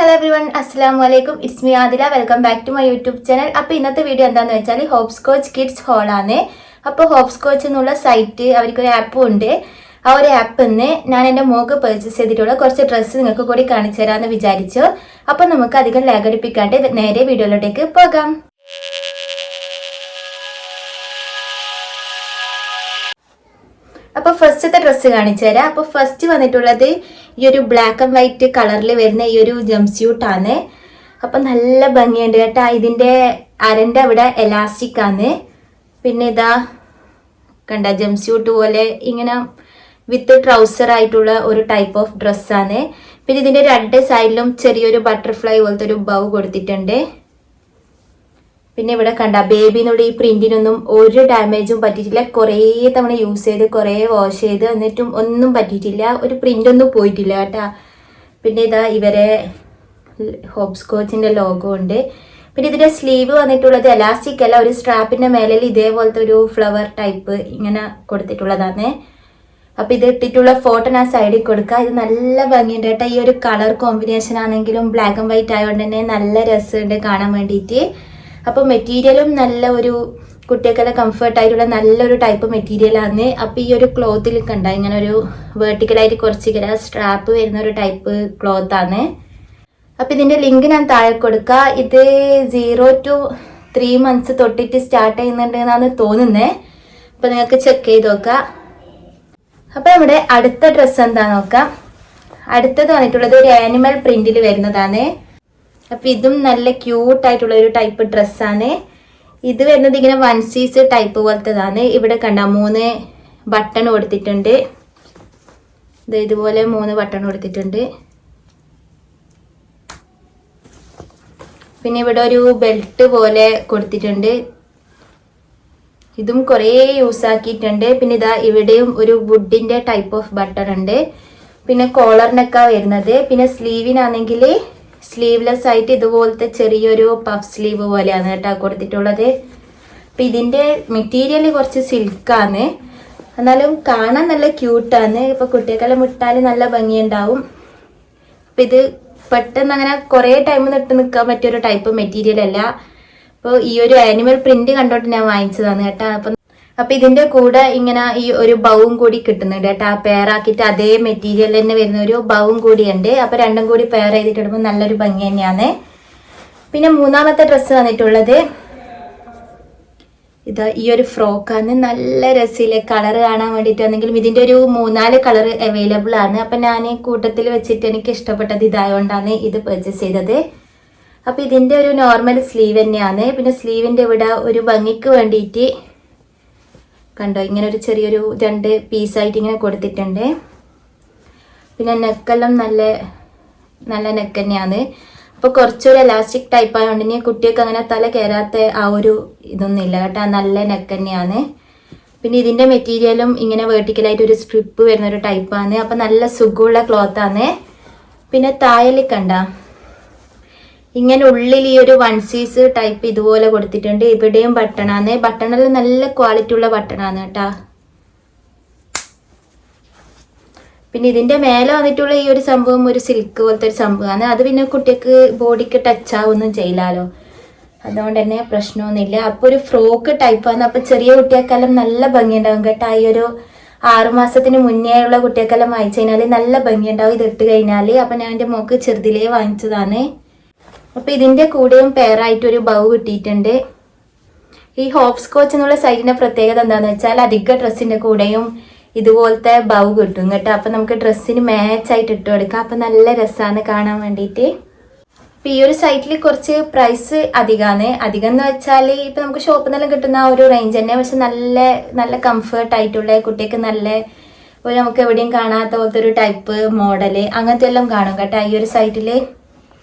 hello everyone, assalamu alaikum. It's me Adila. Welcome back to my YouTube channel. അപ്പോൾ ഇന്നത്തെ video എന്താണെന്ന് വെച്ചാൽ ഹോപ്സ്കോച്ച് kids whole ആണ്. അപ്പോൾ ഹോപ്സ്കോച്ച് എന്നുള്ള സൈറ്റ് അവർക്കൊരു ആപ്പും ഉണ്ട്. ആ ഒരു ആപ്പിൽ നിന്ന് ഞാൻ എൻ്റെ മോക്ക് പർച്ചേസ് ചെയ്തിട്ടുള്ള കുറച്ച് ഡ്രസ്സ് നിങ്ങൾക്ക് കൂടി കാണിച്ചു തരാമെന്ന് വിചാരിച്ചു. അപ്പോൾ നമുക്ക് അധികം ലാഗടിപ്പിക്കാണ്ട് നേരെ വീഡിയോയിലോട്ടേക്ക് പോകാം. അപ്പോൾ ഫസ്റ്റത്തെ ഡ്രസ്സ് കാണിച്ചു തരാം. അപ്പോൾ ഫസ്റ്റ് വന്നിട്ടുള്ളത് ഈ ഒരു ബ്ലാക്ക് ആൻഡ് വൈറ്റ് കളറിൽ വരുന്ന ഈ ഒരു ജംസ്യൂട്ടാണ്. അപ്പം നല്ല ഭംഗിയുണ്ട് കേട്ടോ. ഇതിൻ്റെ അരൻ്റെ അവിടെ എലാസ്റ്റിക് ആണ്. പിന്നെ ഇതാ കണ്ട ജംസ്യൂട്ട് പോലെ ഇങ്ങനെ വിത്ത് ട്രൗസർ ആയിട്ടുള്ള ഒരു ടൈപ്പ് ഓഫ് ഡ്രസ്സാണ്. പിന്നെ ഇതിൻ്റെ രണ്ട് സൈഡിലും ചെറിയൊരു ബട്ടർഫ്ലൈ പോലത്തെ ഒരു ബൗ കൊടുത്തിട്ടുണ്ട്. പിന്നെ ഇവിടെ കണ്ട ബേബിനോട് ഈ പ്രിന്റിനൊന്നും ഒരു ഡാമേജും പറ്റിയിട്ടില്ല. കുറേ തവണ യൂസ് ചെയ്ത് കുറേ വാഷ് ചെയ്ത് എന്നിട്ടും ഒന്നും പറ്റിയിട്ടില്ല. ഒരു പ്രിന്റൊന്നും പോയിട്ടില്ല കേട്ടോ. പിന്നെ ഇതാ ഇവരെ ഹോപ്സ്കോച്ചിൻ്റെ ലോഗോ ഉണ്ട്. പിന്നെ ഇതിൻ്റെ സ്ലീവ് വന്നിട്ടുള്ളത് എലാസ്റ്റിക് അല്ല, ഒരു സ്ട്രാപ്പിൻ്റെ മേലിൽ ഇതേപോലത്തെ ഒരു ഫ്ലവർ ടൈപ്പ് ഇങ്ങനെ കൊടുത്തിട്ടുള്ളതാണ്. അപ്പം ഇത് ഇട്ടിട്ടുള്ള ഫോട്ടോ ഞാൻ സൈഡിൽ കൊടുക്കുക. ഇത് നല്ല ഭംഗിയുണ്ട് കേട്ടോ. ഈ ഒരു കളർ കോമ്പിനേഷൻ ആണെങ്കിലും ബ്ലാക്ക് ആൻഡ് വൈറ്റ് ആയതുകൊണ്ട് തന്നെ നല്ല രസമുണ്ട് കാണാൻ വേണ്ടിയിട്ട്. അപ്പോൾ മെറ്റീരിയലും നല്ല ഒരു കുട്ടികൾക്കെല്ലാം കംഫർട്ടായിട്ടുള്ള നല്ലൊരു ടൈപ്പ് മെറ്റീരിയലാണ്. അപ്പോൾ ഈ ഒരു ക്ലോത്തിൽ കണ്ട ഇങ്ങനെ ഒരു വേർട്ടിക്കലായിട്ട് കുറച്ച് ഇങ്ങനെ സ്ട്രാപ്പ് വരുന്ന ഒരു ടൈപ്പ് ക്ലോത്താണ്. അപ്പോൾ ഇതിൻ്റെ ലിങ്ക് ഞാൻ താഴെ കൊടുക്കുക. ഇത് 0 to 3 months തൊട്ടിട്ട് സ്റ്റാർട്ട് ചെയ്യുന്നുണ്ട് എന്നാണ് തോന്നുന്നത്. അപ്പോൾ നിങ്ങൾക്ക് ചെക്ക് ചെയ്ത് നോക്കാം. അപ്പോൾ നമ്മുടെ അടുത്ത ഡ്രസ്സ് എന്താ നോക്കാം. അടുത്തത് വന്നിട്ടുള്ളത് ഒരു ആനിമൽ പ്രിന്റിൽ വരുന്നതാണ്. അപ്പം ഇതും നല്ല ക്യൂട്ടായിട്ടുള്ള ഒരു ടൈപ്പ് ഡ്രസ്സാണ്. ഇത് വരുന്നത് ഇങ്ങനെ 1 ടൈപ്പ് പോലത്തതാണ്. ഇവിടെ കണ്ട 3 ബട്ടൺ കൊടുത്തിട്ടുണ്ട്. ഇതുപോലെ 3 ബട്ടൺ കൊടുത്തിട്ടുണ്ട്. പിന്നെ ഇവിടെ ഒരു ബെൽറ്റ് പോലെ കൊടുത്തിട്ടുണ്ട്. ഇതും കുറേ യൂസ് ആക്കിയിട്ടുണ്ട്. പിന്നെ ഇതാ ഇവിടെയും ഒരു വുഡിൻ്റെ ടൈപ്പ് ഓഫ് ബട്ടൺ ഉണ്ട്. പിന്നെ കോളറിനൊക്കെ വരുന്നത്. പിന്നെ സ്ലീവിനാണെങ്കിൽ സ്ലീവ്ലെസ് ആയിട്ട് ഇതുപോലത്തെ ചെറിയൊരു പഫ് സ്ലീവ് പോലെയാണ് കേട്ടോ കൊടുത്തിട്ടുള്ളത്. അപ്പം ഇതിൻ്റെ മെറ്റീരിയൽ കുറച്ച് സിൽക്കാണ്, എന്നാലും കാണാൻ നല്ല ക്യൂട്ടാണ്. ഇപ്പോൾ കുട്ടികളെല്ലാം ഇട്ടാൽ നല്ല ഭംഗിയുണ്ടാവും. അപ്പം ഇത് പെട്ടെന്ന് അങ്ങനെ കുറേ ടൈം ഇട്ട് നിൽക്കാൻ പറ്റിയൊരു ടൈപ്പ് മെറ്റീരിയൽ അല്ല. അപ്പോൾ ഈ ഒരു ആനിമൽ പ്രിന്റ് കണ്ടോട്ട് ഞാൻ വാങ്ങിച്ചതാണ് കേട്ടോ. അപ്പം ഇതിൻ്റെ കൂടെ ഇങ്ങനെ ഈ ഒരു ബൗവും കൂടി കിട്ടുന്നുണ്ട് കേട്ടോ. പെയറാക്കിയിട്ട് അതേ മെറ്റീരിയൽ തന്നെ വരുന്ന ഒരു ബൗവും കൂടിയുണ്ട്. അപ്പം രണ്ടും കൂടി പെയർ ചെയ്തിട്ട് ഇടുമ്പോൾ നല്ലൊരു ഭംഗി തന്നെയാണ്. പിന്നെ മൂന്നാമത്തെ ഡ്രസ്സ് വന്നിട്ടുള്ളത് ഇത് ഈ ഒരു ഫ്രോക്കാണ്. നല്ല രസമില്ലേ കളർ കാണാൻ വേണ്ടിയിട്ടാണെങ്കിലും ഇതിൻ്റെ ഒരു 3-4 കളർ അവൈലബിൾ ആണ്. അപ്പം ഞാൻ കൂട്ടത്തിൽ വെച്ചിട്ട് എനിക്ക് ഇഷ്ടപ്പെട്ടത് ഇതായതുകൊണ്ടാണ് ഇത് പർച്ചേസ് ചെയ്തത്. അപ്പം ഇതിൻ്റെ ഒരു നോർമൽ സ്ലീവ് തന്നെയാണ്. പിന്നെ സ്ലീവിൻ്റെ ഇവിടെ ഒരു ഭംഗിക്ക് വേണ്ടിയിട്ട് കണ്ടോ ഇങ്ങനെ ഒരു ചെറിയൊരു 2 പീസായിട്ട് ഇങ്ങനെ കൊടുത്തിട്ടുണ്ട്. പിന്നെ നെക്കെല്ലാം നല്ല നെക്ക് തന്നെയാണ്. അപ്പോൾ കുറച്ചൊരു എലാസ്റ്റിക് ടൈപ്പ് ആയതുകൊണ്ട് ഇനി കുട്ടികൾക്ക് അങ്ങനെ തല കയറാത്ത ആ ഒരു ഇതൊന്നും ഇല്ല കേട്ടോ. നല്ല നെക്ക് തന്നെയാണ്. പിന്നെ ഇതിൻ്റെ മെറ്റീരിയലും ഇങ്ങനെ വേർട്ടിക്കലായിട്ട് ഒരു സ്ട്രിപ്പ് വരുന്ന ഒരു ടൈപ്പാണ്. അപ്പം നല്ല സുഖമുള്ള ക്ലോത്താണ്. പിന്നെ താഴെ കണ്ട ഇങ്ങനെ ഉള്ളിൽ ഈ ഒരു 1 ടൈപ്പ് ഇതുപോലെ കൊടുത്തിട്ടുണ്ട്. ഇവിടെയും ബട്ടണാണ്. ബട്ടണിൽ നല്ല ക്വാളിറ്റി ഉള്ള ബട്ടണാണ് കേട്ടോ. പിന്നെ ഇതിൻ്റെ മേലെ വന്നിട്ടുള്ള ഈ ഒരു സംഭവം ഒരു സിൽക്ക് പോലത്തെ ഒരു സംഭവമാണ്. അത് പിന്നെ കുട്ടിക്ക് ബോഡിക്ക് ടച്ച് ആവുമൊന്നും ചെയ്യില്ലല്ലോ, അതുകൊണ്ട് തന്നെ പ്രശ്നമൊന്നുമില്ല. അപ്പോൾ ഒരു ഫ്രോക്ക് ടൈപ്പാണ്. അപ്പോൾ ചെറിയ കുട്ടികൾക്കെല്ലാം നല്ല ഭംഗിയുണ്ടാവും കേട്ടോ. ഈ ഒരു 6 മാസത്തിന് മുന്നേ ഉള്ള കുട്ടികൾക്കെല്ലാം വാങ്ങിച്ചു കഴിഞ്ഞാൽ നല്ല ഭംഗിയുണ്ടാവും ഇത് ഇട്ട് കഴിഞ്ഞാൽ. അപ്പം ഞാൻ എൻ്റെ മോക്ക് ചെറുതിലേ വാങ്ങിച്ചതാണ്. അപ്പോൾ ഇതിൻ്റെ കൂടെയും പെയറായിട്ടൊരു ബൗ കിട്ടിയിട്ടുണ്ട്. ഈ ഹോപ്സ്കോച്ച് എന്നുള്ള സൈറ്റിൻ്റെ പ്രത്യേകത എന്താണെന്ന് വെച്ചാൽ അധിക ഡ്രസ്സിൻ്റെ കൂടെയും ഇതുപോലത്തെ ബൗ കിട്ടും കേട്ടോ. അപ്പം നമുക്ക് ഡ്രസ്സിന് മാച്ചായിട്ട് ഇട്ട് കൊടുക്കാം. അപ്പം നല്ല രസമാണ് കാണാൻ വേണ്ടിയിട്ട്. അപ്പോൾ ഈ ഒരു സൈറ്റിൽ കുറച്ച് പ്രൈസ് അധികമാണ്. അധികം എന്ന് വെച്ചാൽ ഇപ്പം നമുക്ക് ഷോപ്പിൽ നിന്നെല്ലാം കിട്ടുന്ന ആ ഒരു റേഞ്ച് തന്നെ. പക്ഷെ നല്ല കംഫർട്ടായിട്ടുള്ള കുട്ടിക്ക് നല്ല ഒരു നമുക്ക് എവിടെയും കാണാത്ത പോലത്തെ ഒരു ടൈപ്പ് മോഡല് അങ്ങനത്തെ എല്ലാം കാണും കേട്ടോ ഈ ഒരു സൈറ്റിൽ.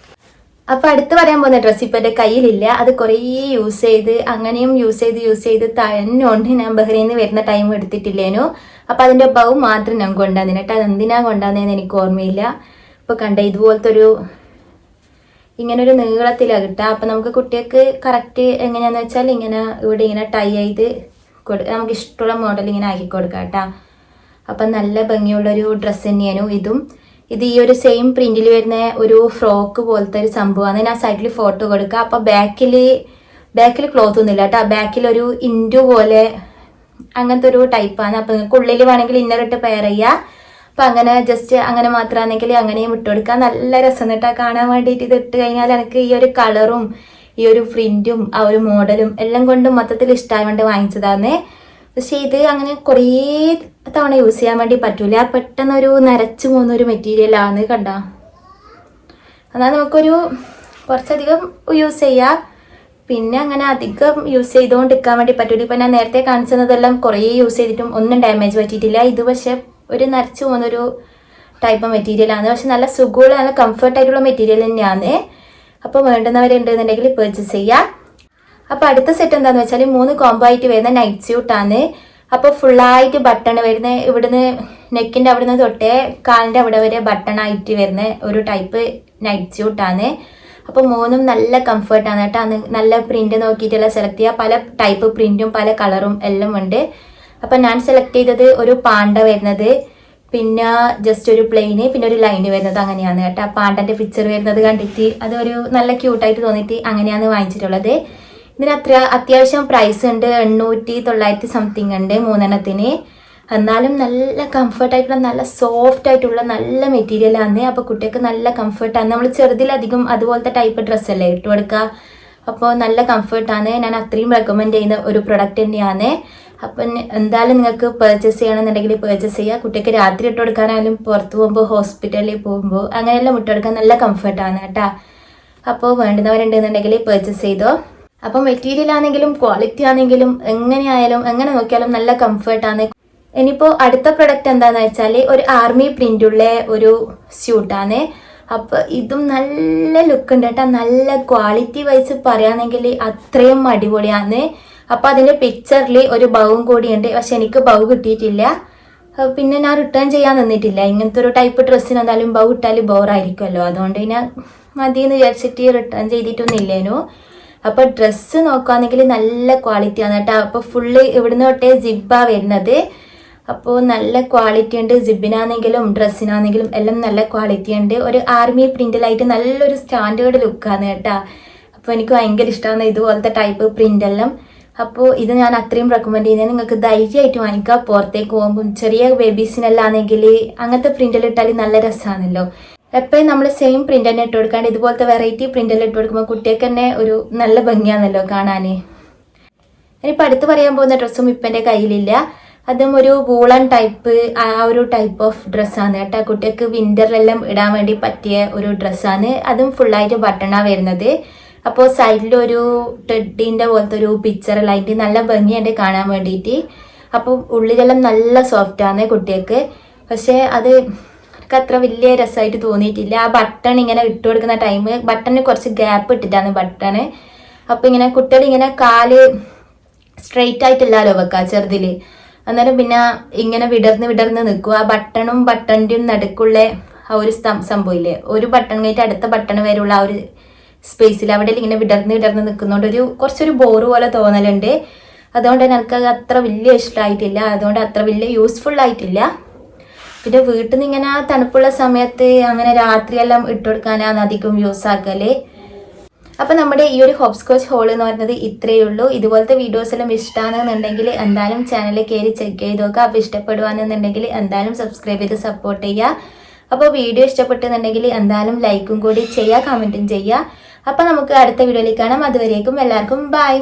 അപ്പോൾ അടുത്ത് പറയാൻ പോകുന്ന ഡ്രസ്സ് ഇപ്പം എൻ്റെ കയ്യിലില്ല. അത് കുറേ യൂസ് ചെയ്ത് അങ്ങനെയും യൂസ് ചെയ്ത് തഴഞ്ഞുകൊണ്ട് ഞാൻ ബഹ്റൈനിൽ നിന്ന് വരുന്ന ടൈം എടുത്തിട്ടില്ലേനു. അപ്പോൾ അതിൻ്റെ ബൗ മാത്രം ഞാൻ കൊണ്ടുവന്നിന് കേട്ടോ. അതെന്തിനാണ് കൊണ്ടുവന്നതെന്ന് എനിക്ക് ഓർമ്മയില്ല. അപ്പോൾ കണ്ട ഇതുപോലത്തെ ഒരു ഇങ്ങനൊരു നീളത്തിലാണ് കിട്ടുക. അപ്പം നമുക്ക് കുട്ടികൾക്ക് കറക്റ്റ് എങ്ങനെയാണെന്ന് വെച്ചാൽ ഇങ്ങനെ ഇവിടെ ഇങ്ങനെ ടൈ ചെയ്ത് നമുക്ക് ഇഷ്ടമുള്ള മോഡൽ ഇങ്ങനെ ആക്കി കൊടുക്കാം കേട്ടോ. അപ്പം നല്ല ഭംഗിയുള്ളൊരു ഡ്രസ്സ് തന്നെയായിരുന്നു ഇതും. ഇത് ഈ ഒരു സെയിം പ്രിന്റിൽ വരുന്ന ഒരു ഫ്രോക്ക് പോലത്തെ ഒരു സംഭവമാണ്. ഞാൻ സൈഡിൽ ഫോട്ടോ കൊടുക്കുക. അപ്പോൾ ബാക്കിൽ ക്ലോത്ത് ഒന്നുമില്ല കേട്ടോ. ബാക്കിൽ ഒരു ഇൻഡു പോലെ അങ്ങനത്തെ ഒരു ടൈപ്പാണ്. അപ്പോൾ നിങ്ങൾക്ക് ഉള്ളിൽ വേണമെങ്കിൽ ഇന്നർ ഇട്ട് പെയർ ചെയ്യുക. അപ്പം അങ്ങനെ ജസ്റ്റ് അങ്ങനെ മാത്രമാണെങ്കിൽ അങ്ങനെയും ഇട്ട് കൊടുക്കുക. നല്ല രസം കേട്ടോ കാണാൻ വേണ്ടിയിട്ട്. ഇത് ഇട്ട് കഴിഞ്ഞാൽ എനിക്ക് ഈ ഒരു കളറും ഈ ഒരു പ്രിന്റും ആ ഒരു മോഡലും എല്ലാം കൊണ്ടും മൊത്തത്തിൽ ഇഷ്ടമായതുകൊണ്ട് വാങ്ങിച്ചതാണ്. പക്ഷേ ഇത് അങ്ങനെ കുറേ തവണ യൂസ് ചെയ്യാൻ വേണ്ടി പറ്റൂല. പെട്ടെന്നൊരു നരച്ചു പോകുന്നൊരു മെറ്റീരിയലാണ് കണ്ട. എന്നാൽ നമുക്കൊരു കുറച്ചധികം യൂസ് ചെയ്യാം. പിന്നെ അങ്ങനെ അധികം യൂസ് ചെയ്തുകൊണ്ടിരിക്കാൻ വേണ്ടി പറ്റൂല. ഇപ്പം ഞാൻ നേരത്തെ കാണിച്ചതെല്ലാം കുറേ യൂസ് ചെയ്തിട്ടും ഒന്നും ഡാമേജ് പറ്റിയിട്ടില്ല. ഇത് പക്ഷെ ഒരു നരച്ചു പോകുന്നൊരു ടൈപ്പ് മെറ്റീരിയലാണ്. പക്ഷെ നല്ല സുഖമുള്ള നല്ല കംഫർട്ടായിട്ടുള്ള മെറ്റീരിയൽ തന്നെയാണ്. അപ്പോൾ വേണ്ടുന്നവരുണ്ടെന്നുണ്ടെങ്കിൽ പർച്ചേസ് ചെയ്യാം. അപ്പോൾ അടുത്ത സെറ്റ് എന്താണെന്ന് വെച്ചാൽ 3 കോംബോ ആയിട്ട് വരുന്ന നൈറ്റ് സ്യൂട്ടാണ്. അപ്പോൾ ഫുള്ളായിട്ട് ബട്ടൺ വരുന്ന ഇവിടുന്ന് നെക്കിൻ്റെ അവിടെ നിന്ന് തൊട്ടേ കാലിൻ്റെ അവിടെ വരെ ബട്ടൺ ആയിട്ട് വരുന്ന ഒരു ടൈപ്പ് നൈറ്റ് സ്യൂട്ടാണ്. അപ്പോൾ 3ഉം നല്ല കംഫർട്ടാണ് കേട്ടോ. നല്ല പ്രിന്റ് നോക്കിയിട്ടുള്ള സെലക്ട് ചെയ്യുക. പല ടൈപ്പ് പ്രിന്റും പല കളറും എല്ലാം ഉണ്ട്. അപ്പം ഞാൻ സെലക്ട് ചെയ്തത് ഒരു പാണ്ട വരുന്നത്, പിന്നെ ജസ്റ്റ് ഒരു പ്ലെയിന്, പിന്നെ ഒരു ലൈന് വരുന്നത്, അങ്ങനെയാണ് കേട്ടോ. പാണ്ടൻ്റെ പിക്ചർ വരുന്നത് കണ്ടിട്ട് അതൊരു നല്ല ക്യൂട്ടായിട്ട് തോന്നിയിട്ട് അങ്ങനെയാണ് വാങ്ങിച്ചിട്ടുള്ളത്. ഇതിന് അത്യാവശ്യം പ്രൈസ് ഉണ്ട്. 800-900 സംതിങ് ഉണ്ട് 3എണ്ണത്തിന്. എന്നാലും നല്ല കംഫർട്ടായിട്ടുള്ള നല്ല സോഫ്റ്റ് ആയിട്ടുള്ള നല്ല മെറ്റീരിയലാണ്. അപ്പോൾ കുട്ടികൾക്ക് നല്ല കംഫർട്ടാണ്. നമ്മൾ ചെറുതിലധികം അതുപോലത്തെ ടൈപ്പ് ഡ്രസ്സല്ലേ ഇട്ട് കൊടുക്കുക. അപ്പോൾ നല്ല കംഫർട്ടാണ്. ഞാൻ അത്രയും റെക്കമെൻഡ് ചെയ്യുന്ന ഒരു പ്രൊഡക്റ്റ് തന്നെയാണ്. അപ്പം എന്തായാലും നിങ്ങൾക്ക് പർച്ചേസ് ചെയ്യണമെന്നുണ്ടെങ്കിൽ പർച്ചേസ് ചെയ്യുക. കുട്ടിക്ക് രാത്രി ഇട്ട് കൊടുക്കാനായാലും പുറത്ത് പോകുമ്പോൾ ഹോസ്പിറ്റലിൽ പോകുമ്പോൾ അങ്ങനെയെല്ലാം ഇട്ട് കൊടുക്കാൻ നല്ല കംഫർട്ടാണ് കേട്ടോ. അപ്പോൾ വേണ്ടുന്നവരുണ്ടെന്നുണ്ടെങ്കിൽ പർച്ചേസ് ചെയ്തോ. അപ്പോൾ മെറ്റീരിയൽ ആണെങ്കിലും ക്വാളിറ്റി ആണെങ്കിലും എങ്ങനെയായാലും എങ്ങനെ നോക്കിയാലും നല്ല കംഫർട്ടാണ്. ഇനിയിപ്പോൾ അടുത്ത പ്രൊഡക്റ്റ് എന്താണെന്ന് വെച്ചാൽ ഒരു ആർമി പ്രിൻ്റുള്ള ഒരു സ്യൂട്ടാണ്. അപ്പോൾ ഇതും നല്ല ലുക്ക് ഉണ്ട് കേട്ടോ. നല്ല ക്വാളിറ്റി വൈസ് പറയുകയാണെങ്കിൽ അത്രയും അടിപൊളിയാണ്. അപ്പോൾ അതിൻ്റെ പിക്ചറിൽ ഒരു ബൗവും കൂടിയുണ്ട്. പക്ഷെ എനിക്ക് ബൗ കിട്ടിയിട്ടില്ല. പിന്നെ ഞാൻ റിട്ടേൺ ചെയ്യാൻ നിന്നിട്ടില്ല. ഇങ്ങനത്തെ ഒരു ടൈപ്പ് ഡ്രസ്സിന് എന്തായാലും ബൗ ഇട്ടാൽ ബോറായിരിക്കുമല്ലോ. അതുകൊണ്ട് ഞാൻ മതിയെന്ന് വിചാരിച്ചിട്ട് റിട്ടേൺ ചെയ്തിട്ടൊന്നുമില്ലേനു. അപ്പോൾ ഡ്രസ്സ് നോക്കുകയാണെങ്കിൽ നല്ല ക്വാളിറ്റിയാണ് കേട്ടോ. അപ്പോൾ ഫുള്ള് ഇവിടുന്ന് തൊട്ടേ ജിബ്ബാ വരുന്നത്. അപ്പോൾ നല്ല ക്വാളിറ്റി ഉണ്ട്. ജിബിനാണെങ്കിലും ഡ്രസ്സിനാണെങ്കിലും എല്ലാം നല്ല ക്വാളിറ്റി ഉണ്ട്. ഒരു ആർമി പ്രിന്റിലായിട്ട് നല്ലൊരു സ്റ്റാൻഡേർഡ് ലുക്കാണ് കേട്ടോ. അപ്പോൾ എനിക്ക് ഭയങ്കര ഇഷ്ടമാണ് ഇതുപോലത്തെ ടൈപ്പ് പ്രിൻ്റെല്ലാം. അപ്പോൾ ഇത് ഞാൻ അത്രയും റെക്കമെൻഡ് ചെയ്യുന്നത്. നിങ്ങൾക്ക് ധൈര്യമായിട്ട് വാങ്ങിക്കാം. പുറത്തേക്ക് പോകുമ്പോൾ ചെറിയ ബേബീസിനെല്ലാം ആണെങ്കിൽ അങ്ങനത്തെ പ്രിൻ്റെല്ലാം ഇട്ടാൽ നല്ല രസമാണല്ലോ. എപ്പോഴും നമ്മൾ സെയിം പ്രിൻ്റ് തന്നെ ഇട്ട് കൊടുക്കാണ്ട് ഇതുപോലത്തെ വെറൈറ്റി പ്രിൻ്റെല്ലാം ഇട്ട് കൊടുക്കുമ്പോൾ കുട്ടികൾക്ക് തന്നെ ഒരു നല്ല ഭംഗിയാണല്ലോ കാണാൻ. ഇനിയിപ്പോൾ അടുത്ത് പറയാൻ പോകുന്ന ഡ്രസ്സും ഇപ്പം എൻ്റെ കയ്യിലില്ല. അതും ഒരു വൂളൻ ടൈപ്പ് ആ ഒരു ടൈപ്പ് ഓഫ് ഡ്രസ്സാണ് കേട്ടോ. കുട്ടികൾക്ക് വിൻ്ററിലെല്ലാം ഇടാൻ വേണ്ടി പറ്റിയ ഒരു ഡ്രസ്സാണ്. അതും ഫുള്ളായിട്ട് ബട്ടണാണ് വരുന്നത്. അപ്പോൾ സൈഡിലൊരു ടെഡീൻ്റെ പോലത്തെ ഒരു പിക്ചറെല്ലായിട്ട് നല്ല ഭംഗിയുണ്ട് കാണാൻ വേണ്ടിയിട്ട്. അപ്പോൾ ഉള്ളിലെല്ലാം നല്ല സോഫ്റ്റാണ് കുട്ടികൾക്ക്. പക്ഷേ അത് എനിക്ക് അത്ര വലിയ രസമായിട്ട് തോന്നിയിട്ടില്ല. ആ ബട്ടൺ ഇങ്ങനെ ഇട്ട് കൊടുക്കുന്ന ടൈം ബട്ടണിന് കുറച്ച് ഗ്യാപ്പ് ഇട്ടിട്ടാണ് ബട്ടണ്. അപ്പോൾ ഇങ്ങനെ കുട്ടികൾ ഇങ്ങനെ കാല് സ്ട്രെയിറ്റ് ആയിട്ടില്ലല്ലോ വെക്കുക ചെറുതിൽ. അന്നേരം പിന്നെ ഇങ്ങനെ വിടർന്ന് നിൽക്കും. ആ ബട്ടണും ബട്ടണിൻ്റെയും നടുക്കുള്ള ആ ഒരു സംഭവമില്ലേ, ഒരു ബട്ടൺ കഴിഞ്ഞിട്ട് അടുത്ത ബട്ടൺ വരെയുള്ള ആ ഒരു സ്പേസിൽ അവിടെ ഇങ്ങനെ വിടർന്ന് നിൽക്കുന്നതുകൊണ്ട് കുറച്ചൊരു ബോറ് പോലെ തോന്നലുണ്ട്. അതുകൊണ്ട് തന്നെ എനിക്ക് അത്ര വലിയ ഇഷ്ടമായിട്ടില്ല. അതുകൊണ്ട് അത്ര വലിയ യൂസ്ഫുൾ ആയിട്ടില്ല. പിന്നെ വീട്ടിൽ നിന്ന് ഇങ്ങനെ തണുപ്പുള്ള സമയത്ത് അങ്ങനെ രാത്രിയെല്ലാം ഇട്ട് കൊടുക്കാനാണ് അധികം യൂസ് ആക്കല്. അപ്പം നമ്മുടെ ഈ ഒരു ഹോപ്സ്കോച്ച് ഹോൾ എന്ന് പറയുന്നത് ഇത്രയേ ഉള്ളൂ. ഇതുപോലത്തെ വീഡിയോസ് എല്ലാം ഇഷ്ടമാണെന്നുണ്ടെങ്കിൽ എന്തായാലും ചാനലിൽ കയറി ചെക്ക് ചെയ്ത് നോക്കുക. അപ്പോൾ ഇഷ്ടപ്പെടുവാണെന്നുണ്ടെങ്കിൽ എന്തായാലും സബ്സ്ക്രൈബ് ചെയ്ത് സപ്പോർട്ട് ചെയ്യുക. അപ്പോൾ വീഡിയോ ഇഷ്ടപ്പെട്ടെന്നുണ്ടെങ്കിൽ എന്തായാലും ലൈക്കും കൂടി ചെയ്യുക, കമൻറ്റും ചെയ്യുക. അപ്പോൾ നമുക്ക് അടുത്ത വീഡിയോയിൽ കാണാം. അതുവരേക്കും എല്ലാവർക്കും ബൈ.